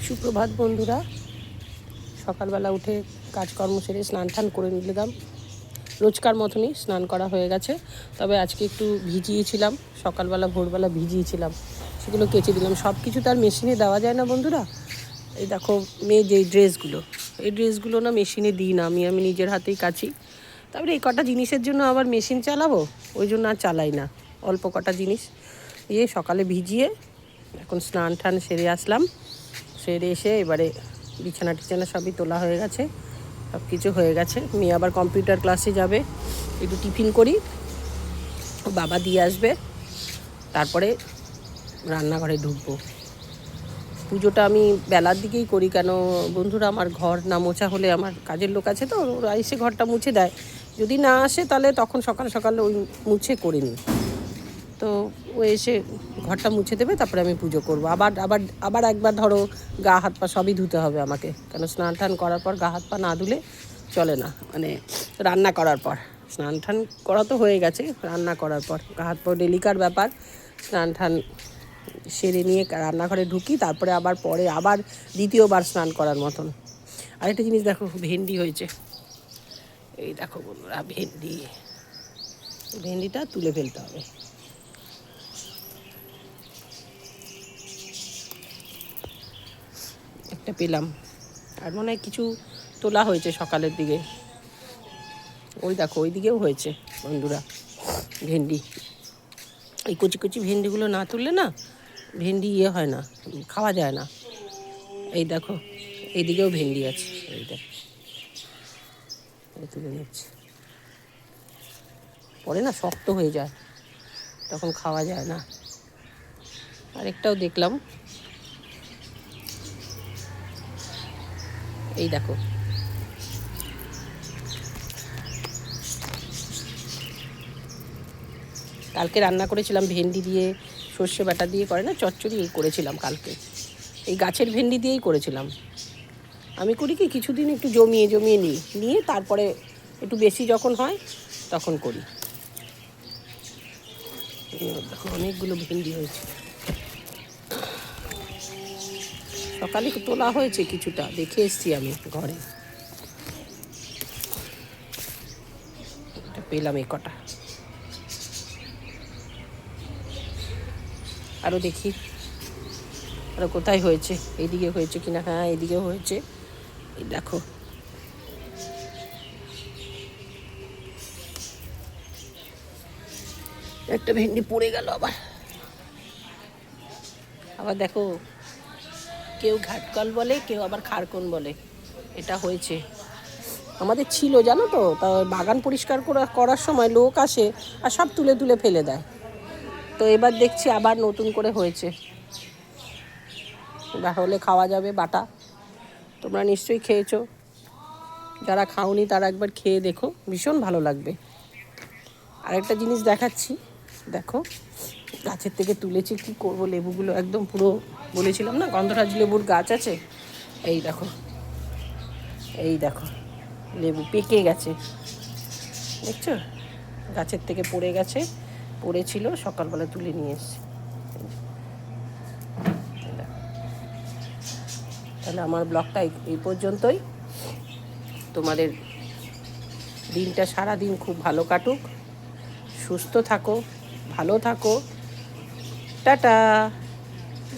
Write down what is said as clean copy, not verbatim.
সুপ্রভাত বন্ধুরা। সকালবেলা উঠে কাজকর্ম সেরে স্নান টান করে নিলাম। রোজকার মতনই স্নান করা হয়ে গেছে, তবে আজকে একটু ভিজিয়েছিলাম, সকালবেলা ভোরবেলা ভিজিয়েছিলাম, সেগুলো কেচে দিলাম। সব কিছু তো আর মেশিনে দেওয়া যায় না বন্ধুরা। এই দেখো মেয়ে যেই ড্রেসগুলো, এই ড্রেসগুলো না মেশিনে দিই না, আমি নিজের হাতেই কাচি। তারপরে এই কটা জিনিসের জন্য আবার মেশিন চালাবো, ওই জন্য আর চালাই না। অল্প কটা জিনিস দিয়ে সকালে ভিজিয়ে এখন স্নান টান সেরে আসলাম। সেরে এসে এবারে বিছানা টিছানা সবই তোলা হয়ে গেছে, সব কিছু হয়ে গেছে। মেয়ে আবার কম্পিউটার ক্লাসে যাবে, একটু টিফিন করি, বাবা দিয়ে আসবে, তারপরে রান্নাঘরে ঢুকবো। পুজোটা আমি বেলার দিকেই করি, কেন বন্ধুরা আমার ঘর না মোছা হলে, আমার কাজের লোক আছে তো, ওরা এসে ঘরটা মুছে দেয়। যদি না আসে তাহলে তখন সকাল সকাল ওই মুছে করে নিই। তো ও এসে ঘরটা মুছে দেবে, তারপরে আমি পুজো করবো। আবার আবার আবার একবার ধরো গা হাত পা সবই ধুতে হবে আমাকে, কেন স্নান টান করার পর গা হাত পা না ধুলে চলে না। মানে রান্না করার পর, স্নান টান করা তো হয়ে গেছে, রান্না করার পর গা হাত পা ডেলিকার ব্যাপার। স্নান টান সেরে নিয়ে রান্নাঘরে ঢুকি, তারপরে আবার পরে আবার দ্বিতীয়বার স্নান করার মতন। আরেকটা জিনিস দেখো, ভেন্ডি হয়েছে, এই দেখো বন্ধুরা, ভেন্ডিটা তুলে ফেলতে হবে। একটা পেলাম, আর মনে হয় কিছু তোলা হয়েছে সকালের দিকে। ওই দেখো ওই দিকেও হয়েছে বন্ধুরা ভেন্ডি। এই কচি কচি ভেন্ডিগুলো না তুললে না ভেন্ডি হয় না, খাওয়া যায় না। এই দেখো এইদিকেও ভেন্ডি আছে, এই দেখো তুলে নিচ্ছি। পরে না শক্ত হয়ে যায়, তখন খাওয়া যায় না। আরেকটাও দেখলাম, এই দেখো কালকে রান্না করেছিলাম ভেন্ডি দিয়ে, সর্ষে বাটা দিয়ে করে না চচ্চড়ি, এই করেছিলাম কালকে। এই গাছের ভেন্ডি দিয়েই করেছিলাম। আমি করি কি, কিছুদিন একটু জমিয়ে নিয়ে তারপরে একটু বেশি যখন হয় তখন করি। দেখো অনেকগুলো ভেন্ডি হয়েছে, সকালে তোলা হয়েছে কিছুটা, দেখে এসছি আমি ঘরে। পেলাম এই কটা, আরও দেখি আরও কোথায় হয়েছে, এইদিকে হয়েছে কিনা। হ্যাঁ এইদিকেও হয়েছে, এই দেখো। একটা ভেন্ডি পড়ে গেল আবার দেখো, কেউ ঘাটকল বলে, কেউ আবার খারকন বলে। এটা হয়েছে আমাদের, ছিল জানো তো, তা বাগান পরিষ্কার করার সময় লোক আসে আর সব তুলে তুলে ফেলে দেয়। তো এবার দেখছি আবার নতুন করে হয়েছে, হলে খাওয়া যাবে বাটা। তোমরা নিশ্চয়ই খেয়েছো, যারা খাওনি তারা একবার খেয়ে দেখো, ভীষণ ভালো লাগবে। আরেকটা জিনিস দেখাচ্ছি, দেখো গাছের থেকে তুলেছি, কি করব, লেবুগুলো একদম পুরো, বলেছিলাম না গন্ধরাজ লেবুর গাছ আছে। এই দেখো লেবু পেকে গেছে, দেখছো, গাছের থেকে পড়ে গেছে, পড়েছিল, সকালবেলা তুলে নিয়ে এসেছি। তাহলে আমার ব্লগটা এই পর্যন্তই। তোমাদের দিনটা সারাদিন খুব ভালো কাটুক, সুস্থ থাকো, ভালো থাকো, টাটা।